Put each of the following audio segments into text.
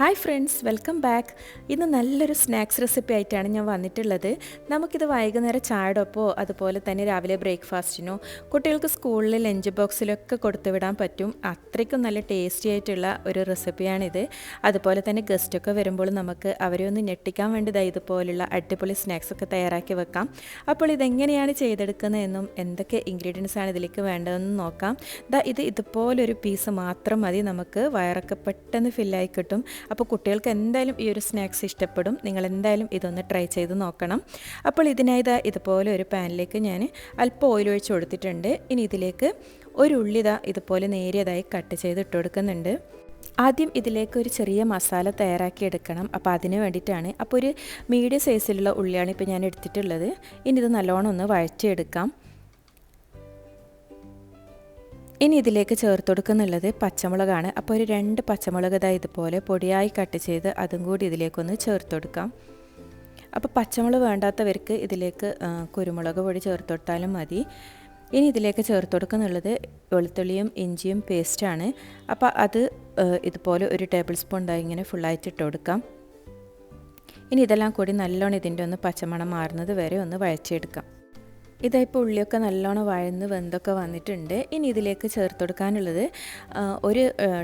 Hi friends, welcome back. ഇന്ന് നല്ലൊരു snacks recipe ആയിട്ടാണ് ഞാൻ വന്നിട്ടുള്ളത്. നമുക്കിത് വൈകുന്നേരം ചായയോടൊപ്പമോ അതുപോലെ തന്നെ രാവിലെ ബ്രേക്ക്ഫാസ്റ്റിനോ കുട്ടികൾക്ക് സ്കൂളിൽ ലഞ്ച് ബോക്സിലൊക്കെ കൊടുത്തുവിടാൻ പറ്റും. അത്രയ്ക്കും നല്ല ടേസ്റ്റി ആയിട്ടുള്ള ഒരു റെസിപ്പിയാണിത്. അതുപോലെ തന്നെ ഗസ്റ്റൊക്കെ വരുമ്പോൾ നമുക്ക് അവരെ ഒന്ന് ഞെട്ടിക്കാൻ വേണ്ടി ഇതുപോലുള്ള അടിപൊളി സ്നാക്സൊക്കെ തയ്യാറാക്കി വെക്കാം. അപ്പോൾ ഇതെങ്ങനെയാണ് ചെയ്തെടുക്കുന്നതെന്നും എന്തൊക്കെ ഇൻഗ്രീഡിയൻസ് ആണ് ഇതിലേക്ക് വേണ്ടതെന്നും നോക്കാം. ഇത് ഇതുപോലൊരു പീസ് മാത്രം മതി, നമുക്ക് വയറൊക്കെ പെട്ടെന്ന് ഫില്ലായി കിട്ടും. അപ്പോൾ കുട്ടികൾക്ക് എന്തായാലും ഈ ഒരു സ്നാക്സ് ഇഷ്ടപ്പെടും. നിങ്ങൾ എന്തായാലും ഇതൊന്ന് ട്രൈ ചെയ്ത് നോക്കണം. അപ്പോൾ ഇതിനായി ഇതുപോലെ ഒരു പാനിലേക്ക് ഞാൻ അല്പം ഓയിൽ ഒഴിച്ച് കൊടുത്തിട്ടുണ്ട്. ഇനി ഇതിലേക്ക് ഒരു ഉള്ളി ഇതുപോലെ നേരിയതായി കട്ട് ചെയ്ത് ഇട്ട് കൊടുക്കുന്നുണ്ട്. ആദ്യം ഇതിലേക്ക് ഒരു ചെറിയ മസാല തയ്യാറാക്കി എടുക്കണം. അപ്പോൾ അതിന് വേണ്ടിയിട്ടാണ്. അപ്പോൾ ഒരു മീഡിയം സൈസിലുള്ള ഉള്ളിയാണ് ഇപ്പോൾ ഞാൻ എടുത്തിട്ടുള്ളത്. ഇനി ഇത് നല്ലോണം ഒന്ന് വഴറ്റിയെടുക്കാം. ഇനി ഇതിലേക്ക് ചേർത്ത് കൊടുക്കുന്നുള്ളത് പച്ചമുളകാണ്. അപ്പോൾ ഒരു 2 പച്ചമുളക് ഇതുപോലെ പൊടിയായി കട്ട് ചെയ്ത് അതും കൂടി ഇതിലേക്കൊന്ന് ചേർത്ത് കൊടുക്കാം. അപ്പോൾ പച്ചമുളക് വേണ്ടാത്തവർക്ക് ഇതിലേക്ക് കുരുമുളക് പൊടി ചേർത്ത് കൊടുത്താലും മതി. ഇനി ഇതിലേക്ക് ചേർത്ത് കൊടുക്കുന്നുള്ളത് വെളുത്തുള്ളിയും ഇഞ്ചിയും പേസ്റ്റാണ്. അപ്പോൾ അത് ഇതുപോലെ ഒരു ടേബിൾ സ്പൂൺ ഇങ്ങനെ ഫുള്ളായിട്ട് ഇട്ട് കൊടുക്കാം. ഇനി ഇതെല്ലാം കൂടി നല്ലോണം ഇതിൻ്റെ ഒന്ന് പച്ചമണം മാറുന്നത് വരെ ഒന്ന് വഴറ്റിയെടുക്കാം. ഇപ്പോൾ ഉള്ളിയൊക്കെ നല്ലോണം വഴന്ന് വെന്തൊക്കെ വന്നിട്ടുണ്ട്. ഇനി ഇതിലേക്ക് ചേർത്ത് കൊടുക്കാനുള്ളത് ഒരു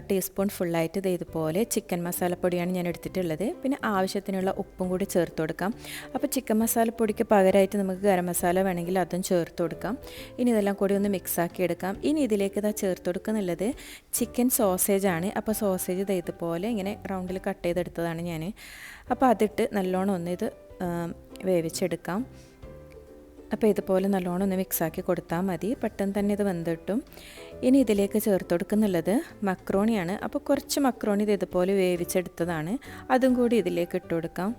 ടീസ്പൂൺ ഫുള്ളായിട്ട് ഇതുപോലെ ചിക്കൻ മസാലപ്പൊടിയാണ് ഞാൻ എടുത്തിട്ടുള്ളത്. പിന്നെ ആവശ്യത്തിനുള്ള ഉപ്പും കൂടി ചേർത്ത് കൊടുക്കാം. അപ്പോൾ ചിക്കൻ മസാലപ്പൊടിക്ക് പകരമായിട്ട് നമുക്ക് ഗരം മസാല വേണമെങ്കിൽ അതും ചേർത്ത് കൊടുക്കാം. ഇനി ഇതെല്ലാം കൂടി ഒന്ന് മിക്സാക്കി എടുക്കാം. ഇനി ഇതിലേക്ക് ചേർത്ത് കൊടുക്കുന്നുള്ളത് ചിക്കൻ സോസേജാണ്. അപ്പോൾ സോസേജ് ഇതുപോലെ ഇങ്ങനെ റൗണ്ടിൽ കട്ട് ചെയ്തെടുത്തതാണ് ഞാൻ. അപ്പോൾ അതിട്ട് നല്ലോണം ഒന്ന് ഇത് വേവിച്ചെടുക്കാം. അപ്പോൾ ഇതുപോലെ നല്ലോണം ഒന്ന് മിക്സാക്കി കൊടുത്താൽ മതി. പെട്ടെന്ന് തന്നെ ഇത് വെന്തിട്ടും. ഇനി ഇതിലേക്ക് ചേർത്ത് കൊടുക്കുന്നുള്ളത് മക്രോണിയാണ്. അപ്പോൾ കുറച്ച് മക്രോണി ഇതുപോലെ വേവിച്ചെടുത്തതാണ്, അതും കൂടി ഇതിലേക്ക് ഇട്ട് കൊടുക്കാം.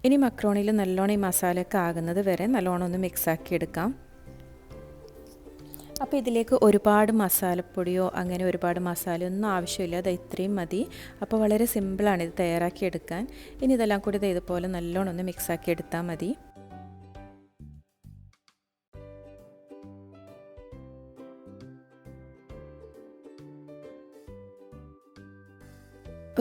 ഇനി മക്രോണിയിൽ നല്ലോണം ഈ മസാലയൊക്കെ ആകുന്നത് വരെ നല്ലോണം ഒന്ന് മിക്സാക്കി എടുക്കാം. അപ്പോൾ ഇതിലേക്ക് ഒരുപാട് മസാലപ്പൊടിയോ അങ്ങനെ ഒരുപാട് മസാലയൊന്നും ആവശ്യമില്ല. ഇത്രയും മതി. അപ്പോൾ വളരെ സിമ്പിളാണ് ഇത് തയ്യാറാക്കി എടുക്കാൻ. ഇനി ഇതെല്ലാം കൂടി ഇതുപോലെ നല്ലോണം ഒന്ന് മിക്സാക്കി എടുത്താൽ മതി.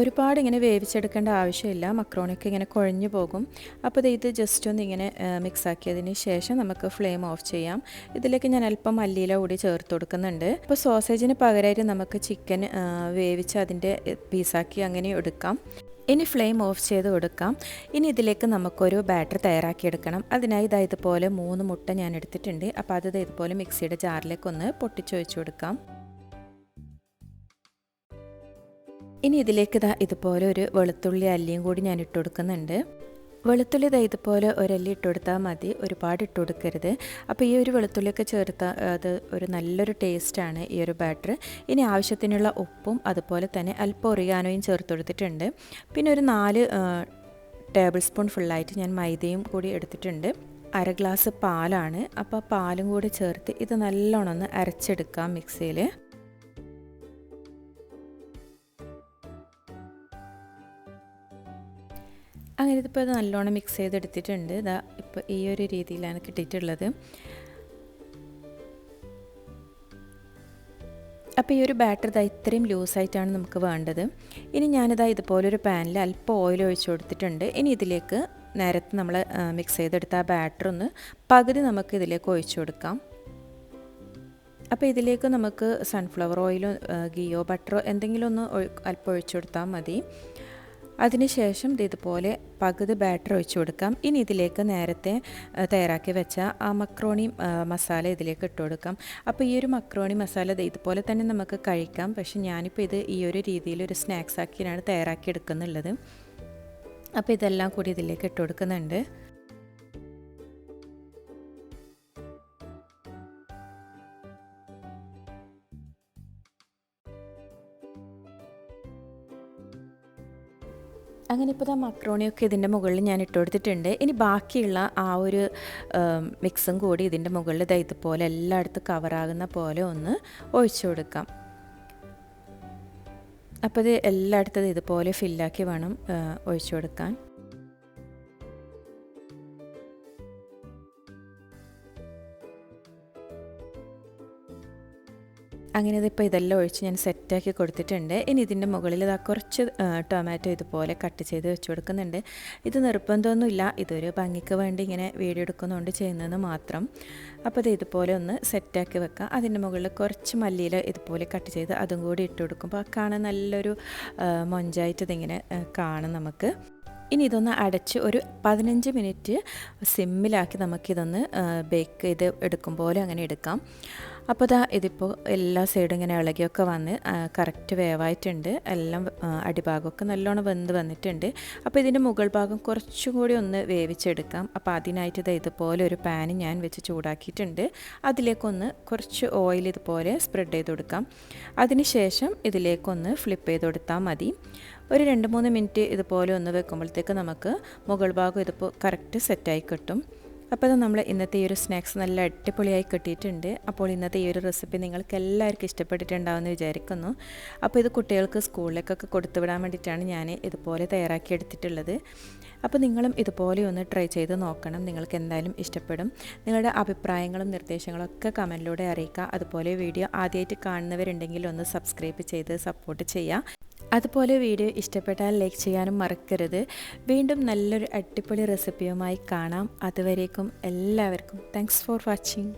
ഒരുപാട് ഇങ്ങനെ വേവിച്ചെടുക്കേണ്ട ആവശ്യമില്ല. മക്രോണിയൊക്കെ ഇങ്ങനെ കുഴഞ്ഞു പോകും. അപ്പോൾ ഇത് ജസ്റ്റ് ഒന്ന് ഇങ്ങനെ മിക്സാക്കിയതിന് ശേഷം നമുക്ക് ഫ്ലെയിം ഓഫ് ചെയ്യാം. ഇതിലേക്ക് ഞാൻ അല്പം മല്ലിയില കൂടി ചേർത്ത് കൊടുക്കുന്നുണ്ട്. അപ്പോൾ സോസേജിന് പകരമായിട്ട് നമുക്ക് ചിക്കൻ വേവിച്ച് അതിൻ്റെ പീസാക്കി അങ്ങനെ എടുക്കാം. ഇനി ഫ്ലെയിം ഓഫ് ചെയ്ത് കൊടുക്കാം. ഇനി ഇതിലേക്ക് നമുക്കൊരു ബാറ്റർ തയ്യാറാക്കിയെടുക്കണം. അതിനായി ഇതുപോലെ 3 മുട്ട ഞാൻ എടുത്തിട്ടുണ്ട്. അപ്പോൾ അത് ഇതുപോലെ മിക്സിയുടെ ജാറിലേക്കൊന്ന് പൊട്ടിച്ചൊഴിച്ച് കൊടുക്കാം. ഇനി ഇതിലേക്ക് ഇതുപോലെ ഒരു വെളുത്തുള്ളി അല്ലിയും കൂടി ഞാൻ ഇട്ട് കൊടുക്കുന്നുണ്ട്. വെളുത്തുള്ളി ഇതുപോലെ ഒരല്ലി ഇട്ട് കൊടുത്താൽ മതി, ഒരുപാട് ഇട്ട് കൊടുക്കരുത്. അപ്പോൾ ഈ ഒരു വെളുത്തുള്ളിയൊക്കെ ചേർത്താൽ അത് ഒരു നല്ലൊരു ടേസ്റ്റാണ് ഈ ഒരു ബാറ്റർ. ഇനി ആവശ്യത്തിനുള്ള ഉപ്പും അതുപോലെ തന്നെ അല്പം ഒറിഗാനോയും ചേർത്ത് കൊടുത്തിട്ടുണ്ട്. പിന്നെ ഒരു 4 ടേബിൾ സ്പൂൺ ഫുള്ളായിട്ട് ഞാൻ മൈദയും കൂടി എടുത്തിട്ടുണ്ട്. 1/2 ഗ്ലാസ് പാലാണ്. അപ്പോൾ പാലും കൂടി ചേർത്ത് ഇത് നല്ലോണം ഒന്ന് അരച്ചെടുക്കാം മിക്സിയിൽ. അങ്ങനെ ഇതിപ്പോൾ നല്ലോണം മിക്സ് ചെയ്തെടുത്തിട്ടുണ്ട്. ഇപ്പോൾ ഈ ഒരു രീതിയിലാണ് കിട്ടിയിട്ടുള്ളത്. അപ്പോൾ ഈ ഒരു ബാറ്റർ ഇത്രയും ലൂസായിട്ടാണ് നമുക്ക് വേണ്ടത്. ഇനി ഇതുപോലൊരു പാനിൽ അല്പം ഓയിൽ ഒഴിച്ച് കൊടുത്തിട്ടുണ്ട്. ഇനി ഇതിലേക്ക് നേരത്തെ നമ്മൾ മിക്സ് ചെയ്തെടുത്ത ആ ബാറ്റർ ഒന്ന് പകുതി നമുക്ക് ഇതിലേക്ക് ഒഴിച്ചു കൊടുക്കാം. അപ്പോൾ ഇതിലേക്ക് നമുക്ക് സൺഫ്ലവർ ഓയിലോ ഗീയോ ബട്ടറോ എന്തെങ്കിലും ഒന്ന് അല്പം ഒഴിച്ചു കൊടുത്താൽ മതി. അതിനുശേഷം ഇതുപോലെ പകുതി ബാറ്റർ ഒഴിച്ച് കൊടുക്കാം. ഇനി ഇതിലേക്ക് നേരത്തെ തയ്യാറാക്കി വെച്ച ആ മക്രോണി മസാല ഇതിലേക്ക് ഇട്ട് കൊടുക്കാം. അപ്പോൾ ഈ ഒരു മക്രോണി മസാല ഇതുപോലെ തന്നെ നമുക്ക് കഴിക്കാം. പക്ഷെ ഞാനിപ്പോൾ ഇത് ഈ ഒരു രീതിയിൽ ഒരു സ്നാക്സ് ആക്കിയാണ് തയ്യാറാക്കി എടുക്കുന്നുള്ളത്. അപ്പോൾ ഇതെല്ലാം കൂടി ഇതിലേക്ക് ഇട്ട് കൊടുക്കുന്നുണ്ട്. അങ്ങനെ ഇപ്പോൾ മക്രോണിയൊക്കെ ഇതിൻ്റെ മുകളിൽ ഞാൻ ഇട്ട് കൊടുത്തിട്ടുണ്ട്. ഇനി ബാക്കിയുള്ള ആ ഒരു മിക്സും കൂടി ഇതിൻ്റെ മുകളിൽ ഇതുപോലെ എല്ലായിടത്തും കവറാകുന്ന പോലെ ഒന്ന് ഒഴിച്ചു കൊടുക്കാം. അപ്പോൾ ഇത് എല്ലായിടത്തും ഇതുപോലെ ഫില്ലാക്കി വേണം ഒഴിച്ചു കൊടുക്കാൻ. അങ്ങനെ ഇതിപ്പോൾ ഇതെല്ലാം ഒഴിച്ച് ഞാൻ സെറ്റാക്കി കൊടുത്തിട്ടുണ്ട്. ഇനി ഇതിൻ്റെ മുകളിൽ ഇതാ കുറച്ച് ടൊമാറ്റോ ഇതുപോലെ കട്ട് ചെയ്ത് വെച്ച് കൊടുക്കുന്നുണ്ട്. ഇത് നിർബന്ധമൊന്നുമില്ല, ഇതൊരു ഭംഗിക്ക് വേണ്ടി ഇങ്ങനെ വീഡിയോ എടുക്കുന്നതുകൊണ്ട് ചെയ്യുന്നതെന്ന് മാത്രം. അപ്പോൾ ഇത് ഇതുപോലെ ഒന്ന് സെറ്റാക്കി വെക്കാം. അതിൻ്റെ മുകളിൽ കുറച്ച് മല്ലിയില ഇതുപോലെ കട്ട് ചെയ്ത് അതും കൂടി ഇട്ട് കൊടുക്കുമ്പോൾ കാണാൻ നല്ലൊരു മൊഞ്ചായിട്ട് ഇതിങ്ങനെ കാണും നമുക്ക്. ഇനി ഇതൊന്ന് അടച്ച് ഒരു 15 മിനിറ്റ് സിമ്മിലാക്കി നമുക്കിതൊന്ന് ബേക്ക് ചെയ്ത് എടുക്കും പോലെ അങ്ങനെ എടുക്കാം. അപ്പോൾ ഇതിപ്പോൾ എല്ലാ സൈഡും ഇങ്ങനെ ഇളകിയൊക്കെ വന്ന് കറക്റ്റ് വേവായിട്ടുണ്ട്. എല്ലാം അടിഭാഗമൊക്കെ നല്ലോണം വെന്ത് വന്നിട്ടുണ്ട്. അപ്പോൾ ഇതിൻ്റെ മുകൾ ഭാഗം കുറച്ചും കൂടി ഒന്ന് വേവിച്ചെടുക്കാം. അപ്പോൾ അതിനായിട്ട് ഇതുപോലെ ഒരു പാൻ ഞാൻ വെച്ച് ചൂടാക്കിയിട്ടുണ്ട്. അതിലേക്കൊന്ന് കുറച്ച് ഓയിൽ ഇതുപോലെ സ്പ്രെഡ് ചെയ്ത് കൊടുക്കാം. അതിന് ശേഷം ഇതിലേക്കൊന്ന് ഫ്ലിപ്പ് ചെയ്ത് കൊടുത്താൽ മതി. ഒരു 2-3 മിനിറ്റ് ഇതുപോലെ ഒന്ന് വെക്കുമ്പോഴത്തേക്ക് നമുക്ക് മുകൾ ഭാഗം ഇതിപ്പോൾ കറക്റ്റ് സെറ്റായി കിട്ടും. അപ്പോൾ നമ്മൾ ഇന്നത്തെ ഈ ഒരു സ്നാക്സ് നല്ല അടിപൊളിയായി കിട്ടിയിട്ടുണ്ട്. അപ്പോൾ ഇന്നത്തെ ഈ ഒരു റെസിപ്പി നിങ്ങൾക്ക് എല്ലാവർക്കും ഇഷ്ടപ്പെട്ടിട്ടുണ്ടാവുമെന്ന് വിചാരിക്കുന്നു. അപ്പോൾ ഇത് കുട്ടികൾക്ക് സ്കൂളിലേക്കൊക്കെ കൊടുത്തു വിടാൻ വേണ്ടിയിട്ടാണ് ഞാൻ ഇതുപോലെ തയ്യാറാക്കി എടുത്തിട്ടുള്ളത്. അപ്പോൾ നിങ്ങളും ഇതുപോലെ ഒന്ന് ട്രൈ ചെയ്ത് നോക്കണം. നിങ്ങൾക്ക് എന്തായാലും ഇഷ്ടപ്പെടും. നിങ്ങളുടെ അഭിപ്രായങ്ങളും നിർദ്ദേശങ്ങളും ഒക്കെ കമൻറ്റിലൂടെ അറിയിക്കുക. അതുപോലെ വീഡിയോ ആദ്യമായിട്ട് കാണുന്നവരുണ്ടെങ്കിൽ ഒന്ന് സബ്സ്ക്രൈബ് ചെയ്ത് സപ്പോർട്ട് ചെയ്യുക. അതുപോലെ വീഡിയോ ഇഷ്ടപ്പെട്ടാൽ ലൈക്ക് ചെയ്യാനും മറക്കരുത്. വീണ്ടും നല്ലൊരു അടിപൊളി റെസിപ്പിയുമായി കാണാം. അതുവരേക്കും എല്ലാവർക്കും താങ്ക്സ് ഫോർ വാച്ചിങ്.